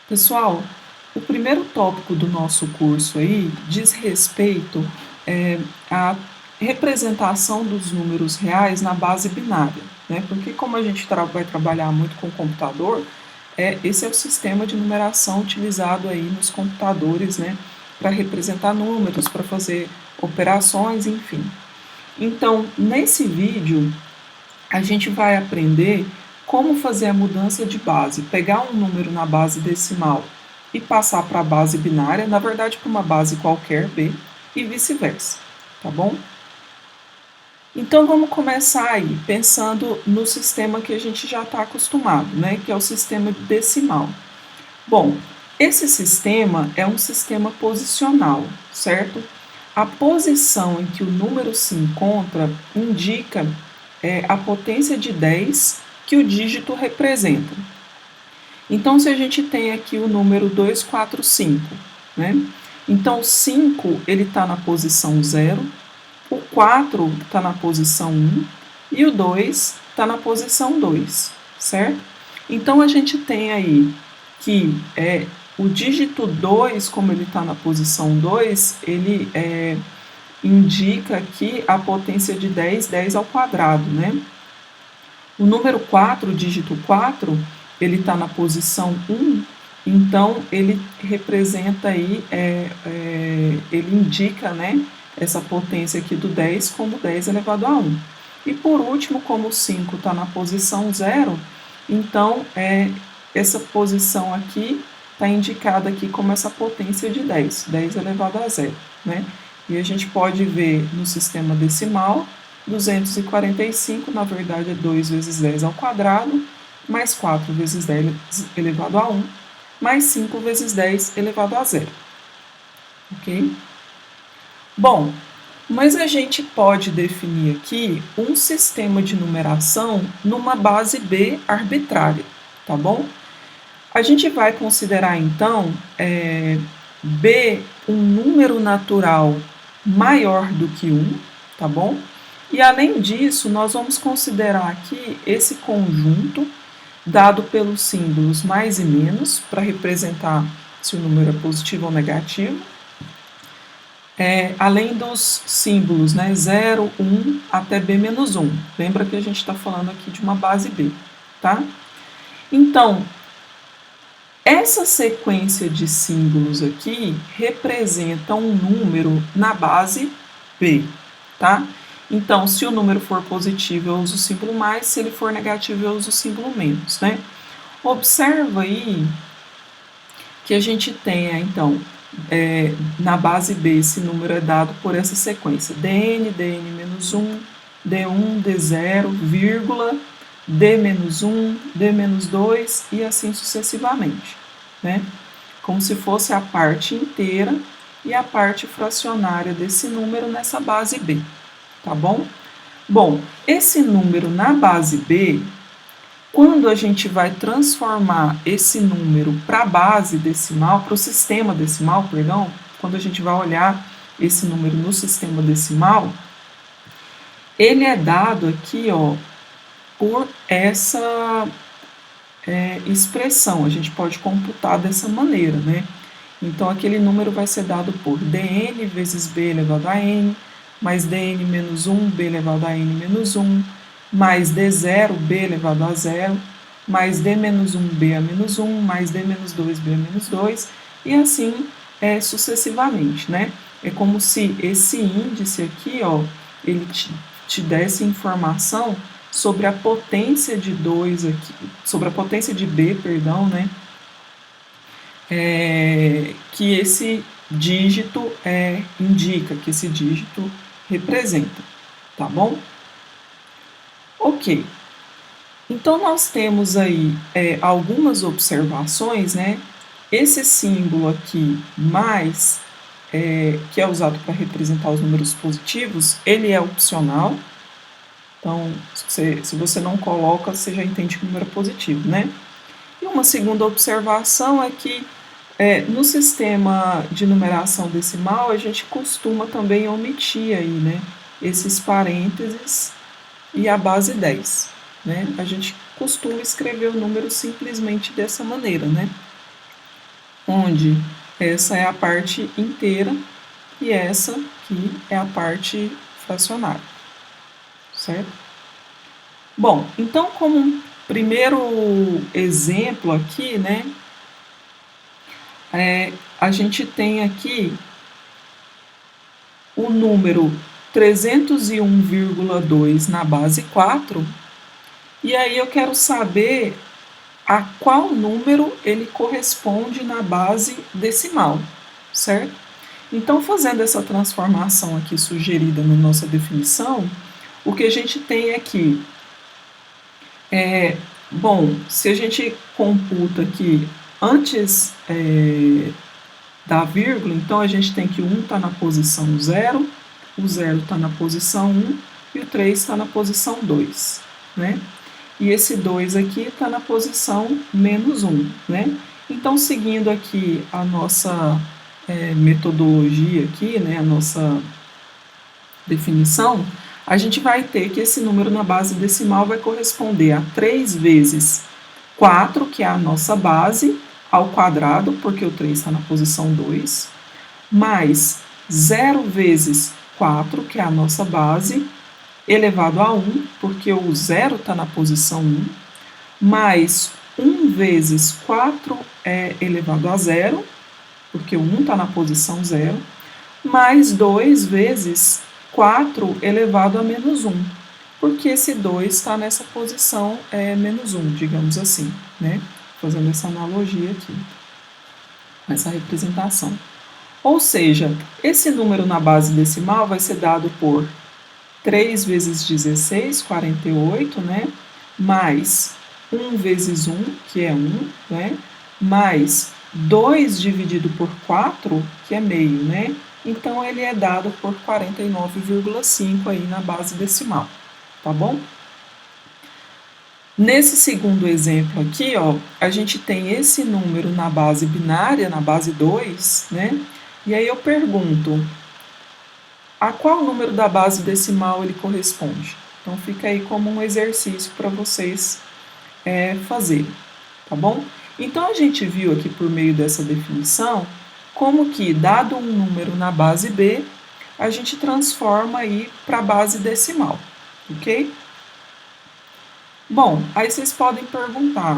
Pessoal, o primeiro tópico do nosso curso aí diz respeito à representação dos números reais na base binária, né? Porque como a gente vai trabalhar muito com computador, esse é o sistema de numeração utilizado aí nos computadores, né? Para representar números, para fazer operações, enfim. Então, nesse vídeo, a gente vai aprender como fazer a mudança de base, pegar um número na base decimal e passar para a base binária, na verdade para uma base qualquer, B, e vice-versa, tá bom? Então vamos começar aí, pensando no sistema que a gente já está acostumado, né, que é o sistema decimal. Bom, esse sistema é um sistema posicional, certo? A posição em que o número se encontra indica a potência de 10 que o dígito representa. Então, se a gente tem aqui o número 245, né? Então, o 5 está na posição 0, o 4 está na posição 1 e o 2 está na posição 2, certo? Então, a gente tem aí que o dígito 2, como ele está na posição 2, ele indica aqui a potência de 10, 10 ao quadrado, né? O número 4, o dígito 4, ele está na posição 1, então ele representa aí, ele indica, né, essa potência aqui do 10 como 10 elevado a 1. E por último, como o 5 está na posição 0, então essa posição aqui está indicada aqui como essa potência de 10, 10 elevado a 0, né? E a gente pode ver no sistema decimal, 245, na verdade, é 2 vezes 10 ao quadrado, mais 4 vezes 10 elevado a 1, mais 5 vezes 10 elevado a 0. Ok? Bom, mas a gente pode definir aqui um sistema de numeração numa base B arbitrária, tá bom? A gente vai considerar, então, B um número natural maior do que 1, tá bom? E, além disso, nós vamos considerar aqui esse conjunto dado pelos símbolos mais e menos, para representar se o número é positivo ou negativo, além dos símbolos, né, 0, 1 até B menos 1. Lembra que a gente está falando aqui de uma base B, tá? Então, essa sequência de símbolos aqui representa um número na base B, tá? Então, se o número for positivo, eu uso o símbolo mais, se ele for negativo, eu uso o símbolo menos, né? Observa aí que a gente tenha, então, na base B, esse número é dado por essa sequência, dn, dn-1, d1, d0, vírgula, d-1, d-2 e assim sucessivamente, né? Como se fosse a parte inteira e a parte fracionária desse número nessa base B, tá bom? Bom, esse número na base B, quando a gente vai transformar esse número para a base decimal, para o sistema decimal, perdão, quando a gente vai olhar esse número no sistema decimal, ele é dado aqui, ó, por essa expressão, a gente pode computar dessa maneira, né? Então, aquele número vai ser dado por dn vezes b elevado a n, mais dn menos 1, b elevado a n menos 1, mais d0, b elevado a 0, mais d menos 1, b a menos 1, mais d menos 2, b a menos 2, e assim sucessivamente, né? É como se esse índice aqui, ó, ele te desse informação sobre a potência de 2 aqui, sobre a potência de B, perdão, né? Que esse dígito indica, que esse dígito representa, tá bom? Ok. Então, nós temos aí algumas observações, né? Esse símbolo aqui, mais, que é usado para representar os números positivos, ele é opcional. Então, se você não coloca, você já entende que o número é positivo, né? E uma segunda observação é que no sistema de numeração decimal, a gente costuma também omitir aí, né, esses parênteses e a base 10. Né? A gente costuma escrever o número simplesmente dessa maneira, né? onde essa é a parte inteira e essa aqui é a parte fracionária, certo? Bom, então como um primeiro exemplo aqui, né, a gente tem aqui o número 301,2 na base 4, e aí eu quero saber a qual número ele corresponde na base decimal, certo? Então, fazendo essa transformação aqui sugerida na nossa definição, o que a gente tem aqui bom, se a gente computa aqui antes da vírgula, então a gente tem que o 1 está na posição 0, o 0 está na posição 1 e o 3 está na posição 2, né? E esse 2 aqui está na posição menos 1, né? Então, seguindo aqui a nossa metodologia aqui, né, a nossa definição, a gente vai ter que esse número na base decimal vai corresponder a 3 vezes 4, que é a nossa base, ao quadrado, porque o 3 está na posição 2, mais 0 vezes 4, que é a nossa base, elevado a 1, porque o 0 está na posição 1, mais 1 vezes 4 é elevado a 0, porque o 1 está na posição 0, mais 2 vezes 4 elevado a menos 1, porque esse 2 está nessa posição menos 1, digamos assim, né? Fazendo essa analogia aqui, essa representação. Ou seja, esse número na base decimal vai ser dado por 3 vezes 16, 48, né? Mais 1 vezes 1, que é 1, né? Mais 2 dividido por 4, que é meio, né? Então, ele é dado por 49,5 aí na base decimal, tá bom? Nesse segundo exemplo aqui, ó, a gente tem esse número na base binária, na base 2, né? E aí eu pergunto, a qual número da base decimal ele corresponde? Então, fica aí como um exercício para vocês fazerem, tá bom? Então, a gente viu aqui por meio dessa definição como que, dado um número na base B, a gente transforma aí para a base decimal, ok? Bom, aí vocês podem perguntar,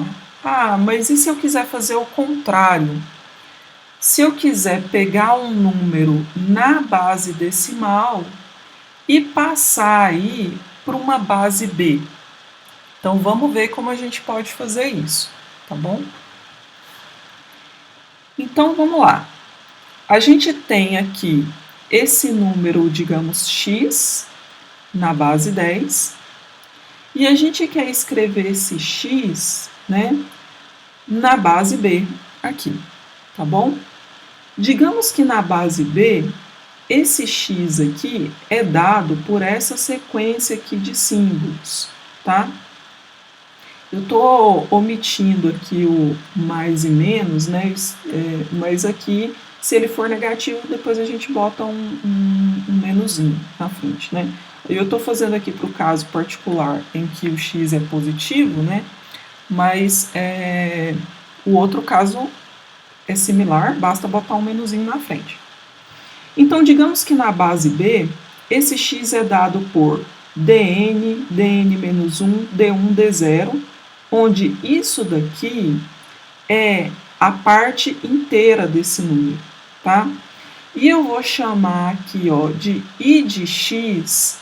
mas e se eu quiser fazer o contrário? Se eu quiser pegar um número na base decimal e passar aí para uma base B. Então, vamos ver como a gente pode fazer isso, tá bom? Então, vamos lá. A gente tem aqui esse número, digamos, x na base 10, e a gente quer escrever esse x, né, na base B aqui, tá bom? Digamos que na base B, esse x aqui é dado por essa sequência aqui de símbolos, tá? Eu estou omitindo aqui o mais e menos, né? Mas aqui, se ele for negativo, depois a gente bota um menuzinho na frente, né? Eu estou fazendo aqui para o caso particular em que o x é positivo, né? Mas o outro caso é similar, basta botar um menuzinho na frente. Então, digamos que na base B, esse x é dado por dn, dn-1, d1, d0, onde isso daqui é a parte inteira desse número, tá? E eu vou chamar aqui, ó, de I de x,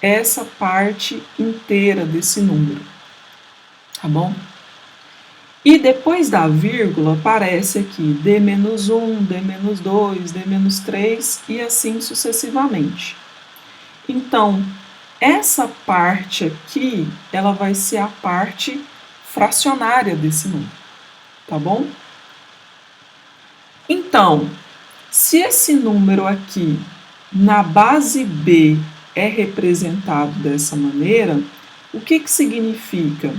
essa parte inteira desse número, tá bom? E depois da vírgula aparece aqui D-1, D-2, D-3 e assim sucessivamente. Então, essa parte aqui, ela vai ser a parte fracionária desse número, tá bom? Então, se esse número aqui na base B é representado dessa maneira, o que significa?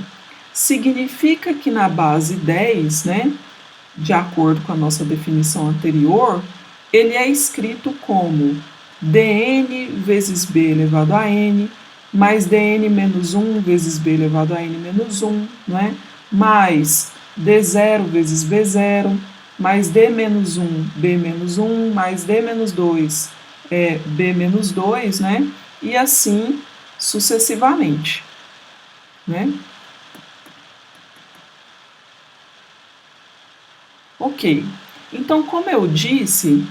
Significa que na base 10, né, de acordo com a nossa definição anterior, ele é escrito como dn vezes b elevado a n, mais dn menos 1 vezes b elevado a n menos 1, né, mais d0 vezes b0, mais D menos 1, B menos 1, mais D menos 2, B menos 2, né? E assim sucessivamente, né? Ok, então como eu disse,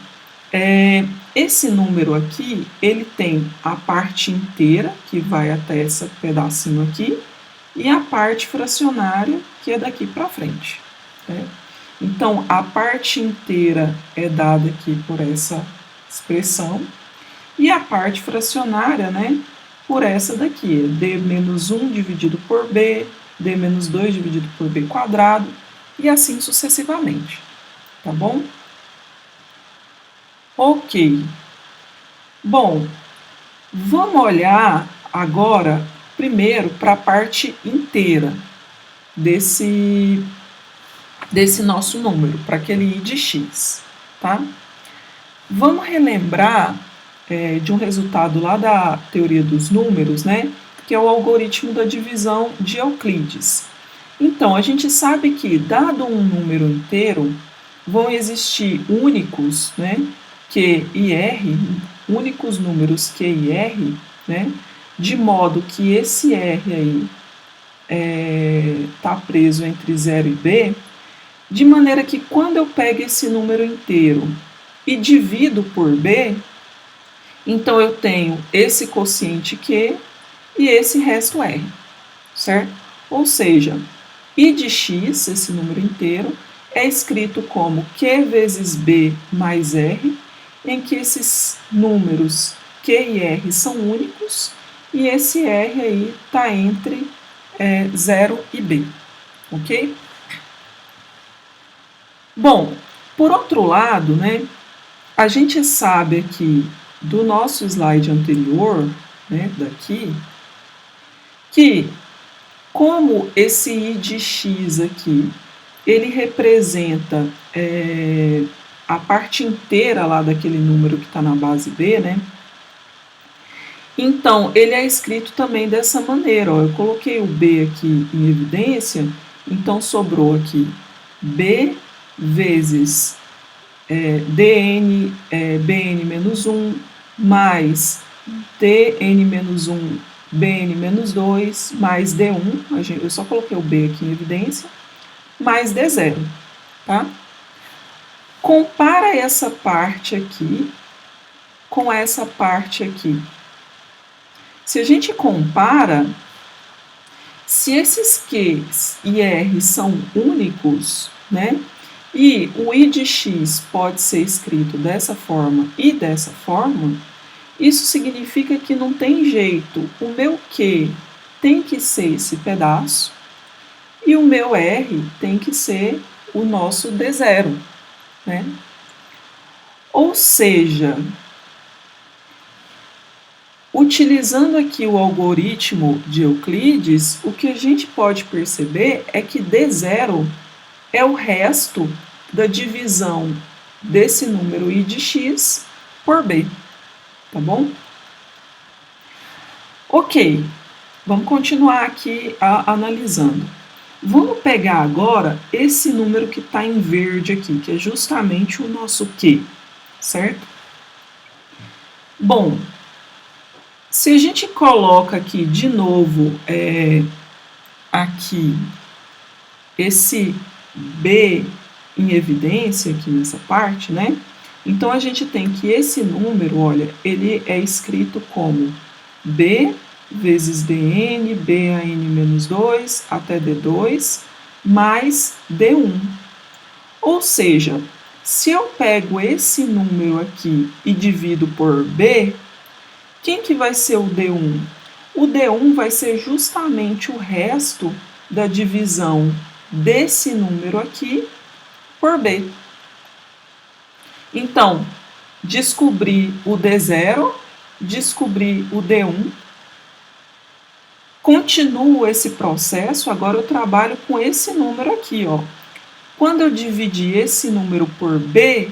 esse número aqui, ele tem a parte inteira, que vai até esse pedacinho aqui, e a parte fracionária, que é daqui para frente, né? Então, a parte inteira é dada aqui por essa expressão, e a parte fracionária, né, por essa daqui, D menos 1 dividido por B, D menos 2 dividido por B quadrado, e assim sucessivamente, tá bom? Ok. Bom, vamos olhar agora primeiro para a parte inteira desse nosso número, para aquele I de x, tá? Vamos relembrar de um resultado lá da teoria dos números, né? Que é o algoritmo da divisão de Euclides. Então, a gente sabe que, dado um número inteiro, vão existir únicos, né? Q e R, únicos números Q e R, né? De modo que esse R aí está preso entre 0 e B, de maneira que quando eu pego esse número inteiro e divido por B, então eu tenho esse quociente Q e esse resto R, certo? Ou seja, I de x, esse número inteiro, é escrito como Q vezes B mais R, em que esses números Q e R são únicos e esse R aí está entre 0 e B, ok? Bom, por outro lado, né, a gente sabe aqui do nosso slide anterior, né, daqui, que como esse I de x aqui, ele representa a parte inteira lá daquele número que está na base B, né? Então, ele é escrito também dessa maneira, ó. Eu coloquei o B aqui em evidência, então sobrou aqui B vezes dn bn menos 1 mais dn menos 1 bn menos 2 mais d1, eu só coloquei o b aqui em evidência, mais d0, tá? Compara essa parte aqui com essa parte aqui. Se a gente compara, se esses Qs e R são únicos, né? E o I de x pode ser escrito dessa forma e dessa forma, isso significa que não tem jeito. O meu Q tem que ser esse pedaço e o meu R tem que ser o nosso D0, né? Ou seja, utilizando aqui o algoritmo de Euclides, o que a gente pode perceber é que D0 é o resto da divisão desse número I de x por B, tá bom? Ok, vamos continuar aqui analisando. Vamos pegar agora esse número que está em verde aqui, que é justamente o nosso Q, certo? Bom, se a gente coloca aqui de novo aqui esse B em evidência aqui nessa parte, né? Então a gente tem que esse número, olha, ele é escrito como B vezes dn, ban menos 2 até d2 mais d1. Ou seja, se eu pego esse número aqui e divido por B, quem que vai ser o D1? O D1 vai ser justamente o resto da divisão desse número aqui por B. Então, descobri o D0, descobri o D1, continuo esse processo, agora eu trabalho com esse número aqui, ó. Quando eu dividir esse número por B,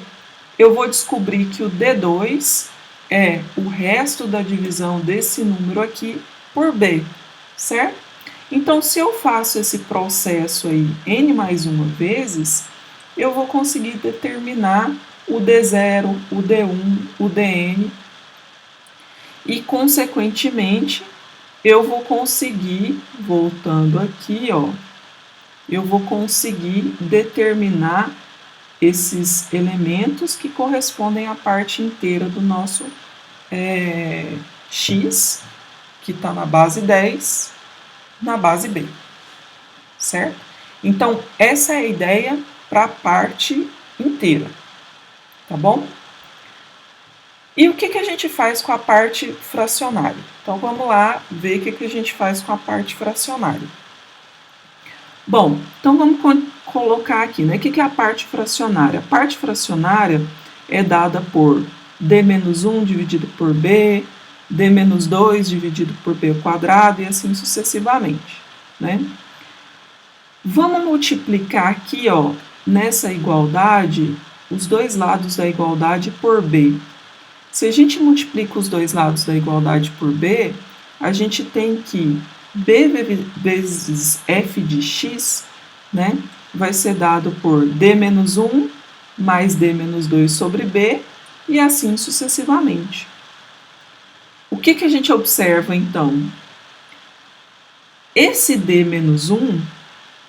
eu vou descobrir que o D2 é o resto da divisão desse número aqui por B, certo? Então, se eu faço esse processo aí n mais uma vezes, eu vou conseguir determinar o D0, o D1, o Dn e, consequentemente, eu vou conseguir, voltando aqui, ó, eu vou conseguir determinar esses elementos que correspondem à parte inteira do nosso x, que está na base 10, na base b, certo? Então, essa é a ideia para a parte inteira, tá bom? E o que a gente faz com a parte fracionária? Então, vamos lá ver o que a gente faz com a parte fracionária. Bom, então vamos colocar aqui, né? O que é a parte fracionária? A parte fracionária é dada por D-1 dividido por B, D-2 dividido por B ao quadrado e assim sucessivamente, né? Vamos multiplicar aqui, ó, nessa igualdade, os dois lados da igualdade por B. Se a gente multiplica os dois lados da igualdade por B, a gente tem que B vezes f de x, né, vai ser dado por D-1 mais D-2 sobre B e assim sucessivamente. O que a gente observa, então? Esse D-1,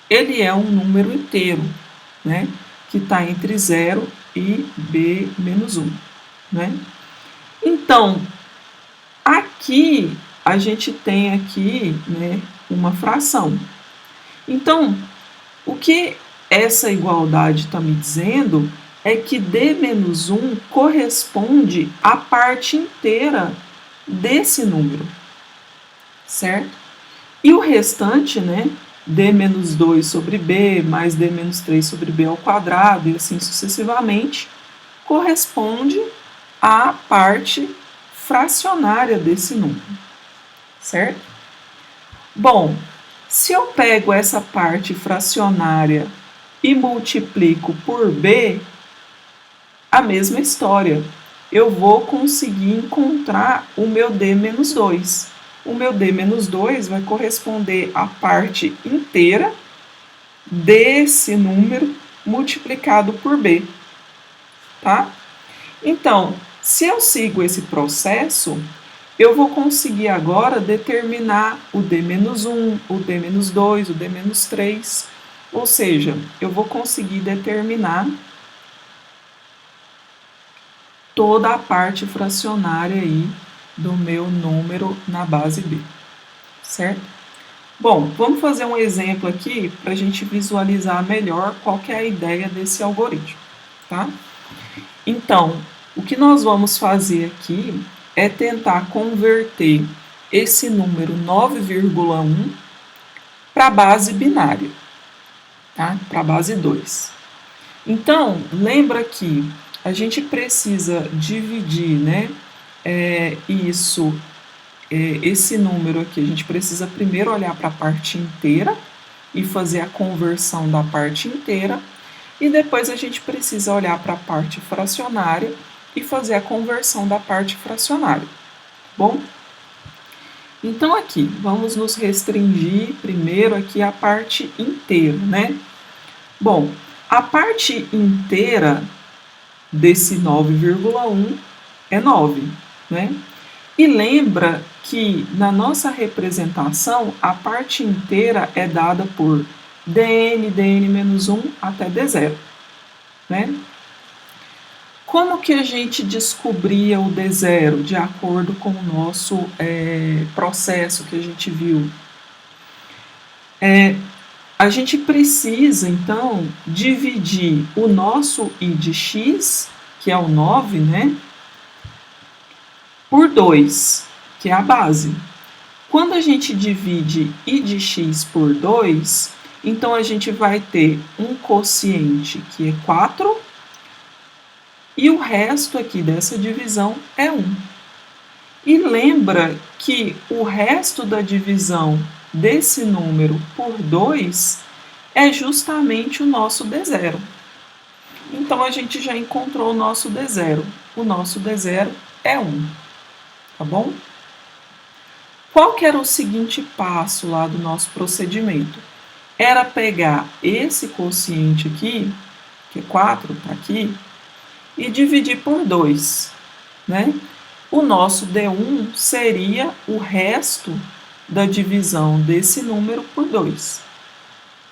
ele é um número inteiro, né, que está entre 0 e B-1, né? Então, aqui a gente tem aqui, né, uma fração. Então, o que essa igualdade está me dizendo é que D-1 corresponde à parte inteira desse número, certo? E o restante, né, D-2 sobre B mais D-3 sobre B ao quadrado e assim sucessivamente, corresponde à parte fracionária desse número, certo? Bom, se eu pego essa parte fracionária e multiplico por B, a mesma história. Eu vou conseguir encontrar o meu D-2. O meu D-2 vai corresponder à parte inteira desse número multiplicado por B, tá? Então, se eu sigo esse processo, eu vou conseguir agora determinar o D-1, o D-2, o D-3, ou seja, eu vou conseguir determinar toda a parte fracionária aí do meu número na base B, certo? Bom, vamos fazer um exemplo aqui para a gente visualizar melhor qual que é a ideia desse algoritmo, tá? Então, o que nós vamos fazer aqui é tentar converter esse número 9,1 para a base binária, tá? Para a base 2. Então, lembra que a gente precisa dividir, né, esse número aqui, a gente precisa primeiro olhar para a parte inteira e fazer a conversão da parte inteira, e depois a gente precisa olhar para a parte fracionária e fazer a conversão da parte fracionária. Bom, então aqui, vamos nos restringir primeiro aqui à parte inteira, né? Bom, a parte inteira desse 9,1 é 9, né? E lembra que na nossa representação a parte inteira é dada por dn, dn-1 até d0, né? Como que a gente descobria o D0 de acordo com o nosso processo que a gente viu? A gente precisa, então, dividir o nosso I de x, que é o 9, né, por 2, que é a base. Quando a gente divide I de x por 2, então a gente vai ter um quociente que é 4, e o resto aqui dessa divisão é 1. E lembra que o resto da divisão desse número por 2 é justamente o nosso D0. Então, a gente já encontrou o nosso D0. O nosso D0 é 1, tá bom? Qual que era o seguinte passo lá do nosso procedimento? Era pegar esse quociente aqui que é 4, está aqui, e dividir por 2, né? O nosso D1 seria o resto da divisão desse número por 2.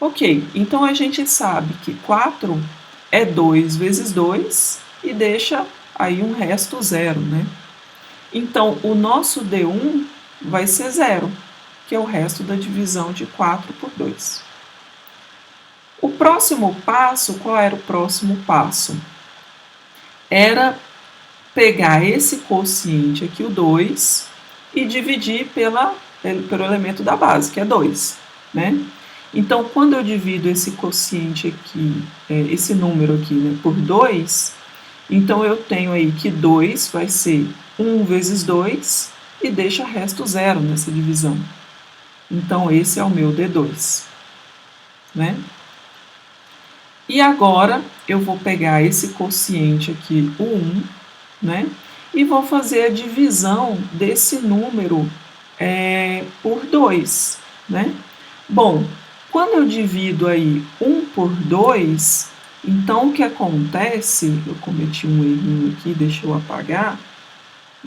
Ok, então a gente sabe que 4 é 2 vezes 2 e deixa aí um resto zero, né? Então, o nosso D1 vai ser zero, que é o resto da divisão de 4 por 2. O próximo passo, qual era o próximo passo? Era pegar esse quociente aqui, o 2, e dividir pelo elemento da base, que é 2, né? Então, quando eu divido esse quociente aqui, esse número aqui, né, por 2, então eu tenho aí que 2 vai ser 1 vezes 2 e deixa resto zero nessa divisão. Então, esse é o meu D2, né? E agora, eu vou pegar esse quociente aqui, o 1, né? E vou fazer a divisão desse número por 2, né? Bom, quando eu divido aí 1 por 2, então o que acontece, eu cometi um errinho aqui, deixa eu apagar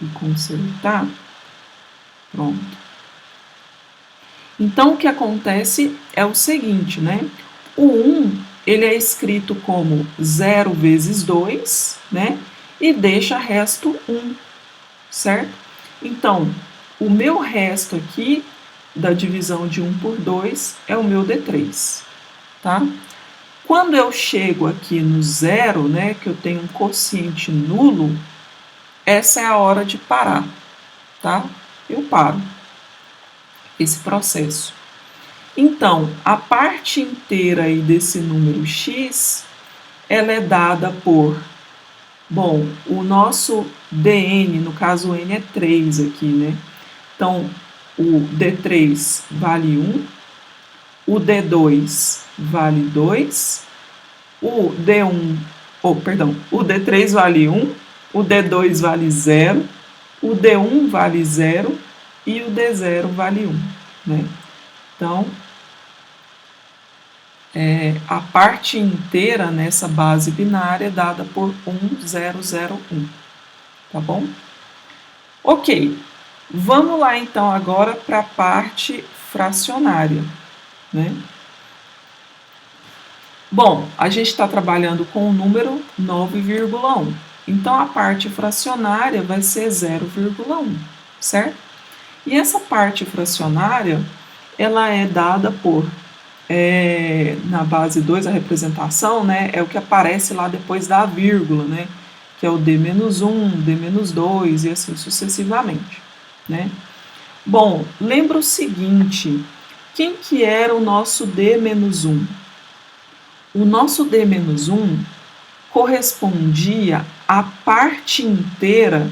e consertar. Pronto. Então o que acontece é o seguinte, né? O 1, ele é escrito como 0 vezes 2, né? E deixa resto 1, certo? Então, o meu resto aqui da divisão de 1 por 2 é o meu D3, tá? Quando eu chego aqui no zero, né, que eu tenho um quociente nulo, essa é a hora de parar, tá? Eu paro esse processo. Então, a parte inteira aí desse número x, ela é dada por, bom, o nosso dn, no caso o n é 3 aqui, né? Então, o D3 vale 1, o D2 vale 2, o D1, o D3 vale 1, o D2 vale 0, o D1 vale 0 e o D0 vale 1, né? Então, a parte inteira nessa base binária é dada por 1, 0, 0, 1, tá bom? Ok, vamos lá então agora para a parte fracionária, né? Bom, a gente está trabalhando com o número 9,1. Então, a parte fracionária vai ser 0,1, certo? E essa parte fracionária, ela é dada por, na base 2, a representação, né, é o que aparece lá depois da vírgula, né, que é o D-1, D-2 e assim sucessivamente, né? Bom, lembra o seguinte, quem que era o nosso D-1? O nosso D-1 correspondia à parte inteira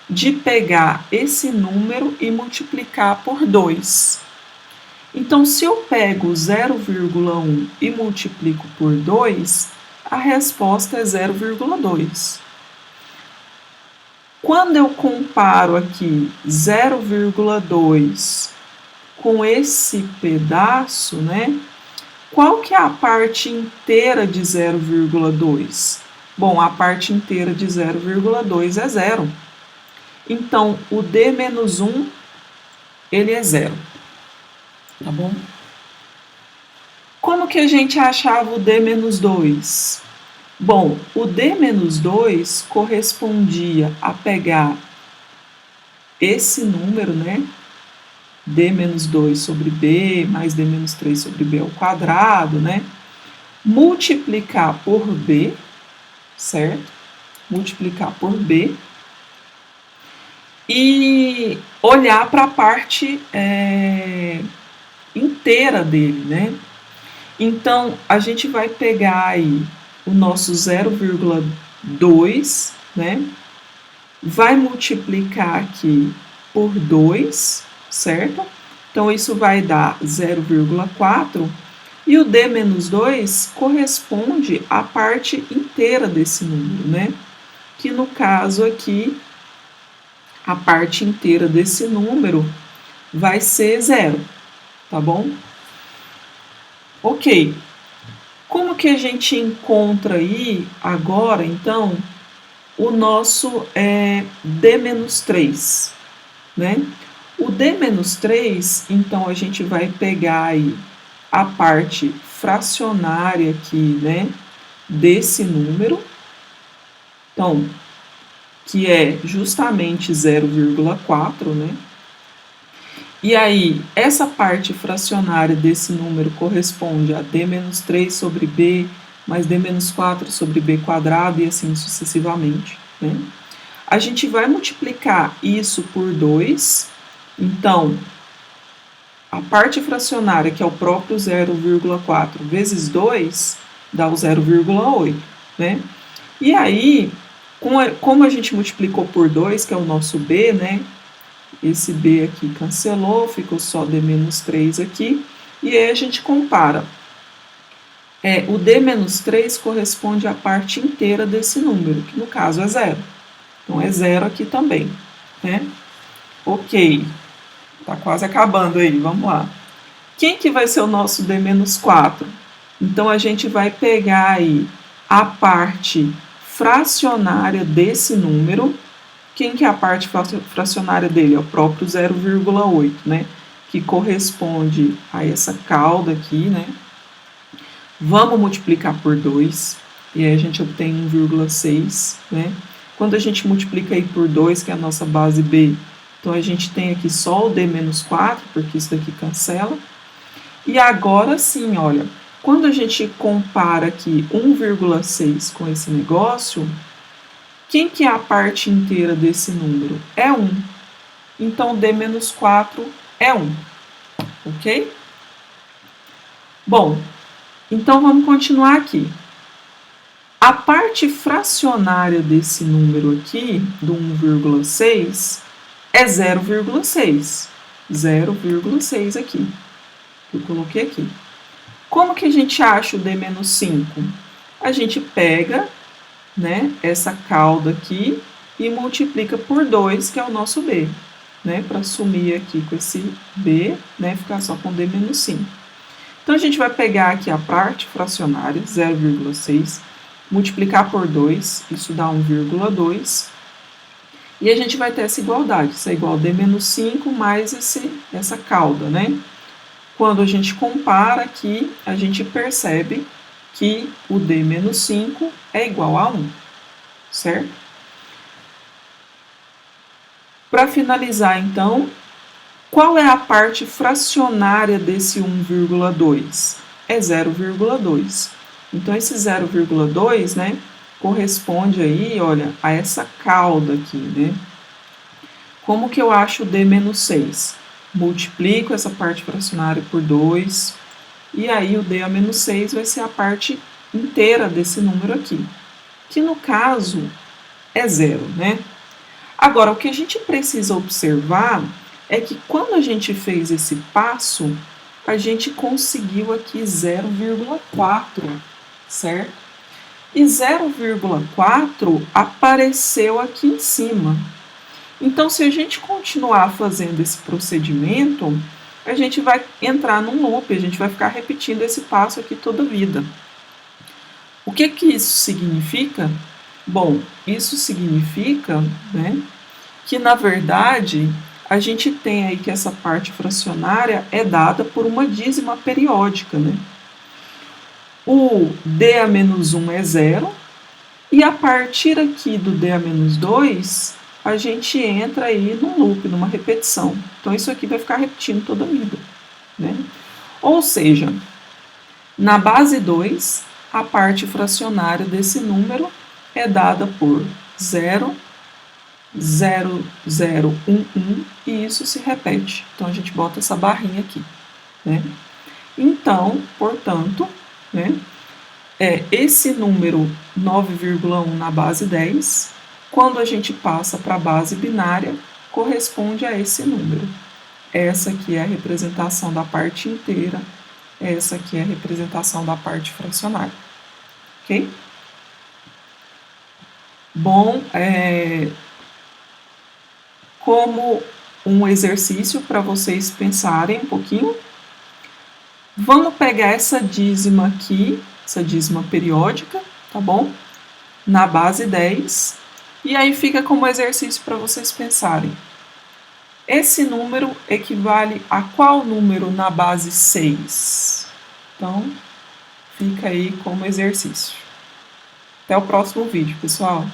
de pegar esse número e multiplicar por 2. Então, se eu pego 0,1 e multiplico por 2, a resposta é 0,2. Quando eu comparo aqui 0,2 com esse pedaço, né? Qual que é a parte inteira de 0,2? Bom, a parte inteira de 0,2 é 0. Então, o D-1, ele é 0. Tá bom? Como que a gente achava o D-2? Bom, o D-2 correspondia a pegar esse número, né? D-2 sobre B mais D-3 sobre B ao quadrado, né? Multiplicar por B, certo? Multiplicar por B e olhar para a parte inteira dele, né? Então, a gente vai pegar aí o nosso 0,2, né? Vai multiplicar aqui por 2, certo? Então, isso vai dar 0,4 e o D-2 corresponde à parte inteira desse número, né? Que no caso aqui, a parte inteira desse número vai ser 0, tá bom? Ok. Como que a gente encontra aí, agora, então, o nosso D-3, né? O D-3, então, a gente vai pegar aí a parte fracionária aqui, né, desse número, então, que é justamente 0,4, né? E aí, essa parte fracionária desse número corresponde a D-3 sobre B mais D-4 sobre B quadrado e assim sucessivamente, né? A gente vai multiplicar isso por 2, então, a parte fracionária, que é o próprio 0,4 vezes 2, dá o 0,8, né? E aí, como a gente multiplicou por 2, que é o nosso B, né? Esse B aqui cancelou, ficou só D-3 aqui. E aí a gente compara. O D-3 corresponde à parte inteira desse número, que no caso é 0. Então é 0 aqui também, né? Ok. Tá quase acabando aí, vamos lá. Quem que vai ser o nosso D-4? Então a gente vai pegar aí a parte fracionária desse número. Quem que é a parte fracionária dele? É o próprio 0,8, né? Que corresponde a essa cauda aqui, né? Vamos multiplicar por 2, e aí a gente obtém 1,6, né? Quando a gente multiplica aí por 2, que é a nossa base B, então a gente tem aqui só o D-4, porque isso daqui cancela. E agora sim, olha, quando a gente compara aqui 1,6 com esse negócio, quem que é a parte inteira desse número? É 1. Então, D-4 é 1. Ok? Bom, então vamos continuar aqui. A parte fracionária desse número aqui, do 1,6, é 0,6. 0,6 aqui. Eu coloquei aqui. Como que a gente acha o D-5? A gente pega, né, essa cauda aqui e multiplica por 2, que é o nosso B, né, para sumir aqui com esse B, né, ficar só com D-5. Então, a gente vai pegar aqui a parte fracionária, 0,6, multiplicar por 2, isso dá 1,2, e a gente vai ter essa igualdade, isso é igual a D-5 mais essa cauda, né? Quando a gente compara aqui, a gente percebe que o D-5 é igual a 1, certo? Para finalizar, então, qual é a parte fracionária desse 1,2? É 0,2. Então, esse 0,2, né, corresponde aí, olha, a essa cauda aqui, né? Como que eu acho o D-6? Multiplico essa parte fracionária por 2, e aí o D a menos 6 vai ser a parte inteira desse número aqui, que no caso é 0, né? Agora, o que a gente precisa observar é que quando a gente fez esse passo, a gente conseguiu aqui 0,4, certo? E 0,4 apareceu aqui em cima. Então, se a gente continuar fazendo esse procedimento, a gente vai entrar num loop, a gente vai ficar repetindo esse passo aqui toda a vida. O que que isso significa? Bom, isso significa, né, que na verdade a gente tem aí que essa parte fracionária é dada por uma dízima periódica, né? O D a menos 1 é 0, e a partir aqui do D a menos 2, a gente entra aí num loop, numa repetição. Então isso aqui vai ficar repetindo toda a vida, né? Ou seja, na base 2, a parte fracionária desse número é dada por 0, 0, 0, 1, 1, e isso se repete. Então, a gente bota essa barrinha aqui, né? Então, portanto, né, esse número 9,1 na base 10, quando a gente passa para a base binária, corresponde a esse número. Essa aqui é a representação da parte inteira, essa aqui é a representação da parte fracionária. Ok? Bom, como um exercício para vocês pensarem um pouquinho, vamos pegar essa dízima aqui hexadícima periódica, tá bom? Na base 10. E aí fica como exercício para vocês pensarem. Esse número equivale a qual número na base 6? Então, fica aí como exercício. Até o próximo vídeo, pessoal!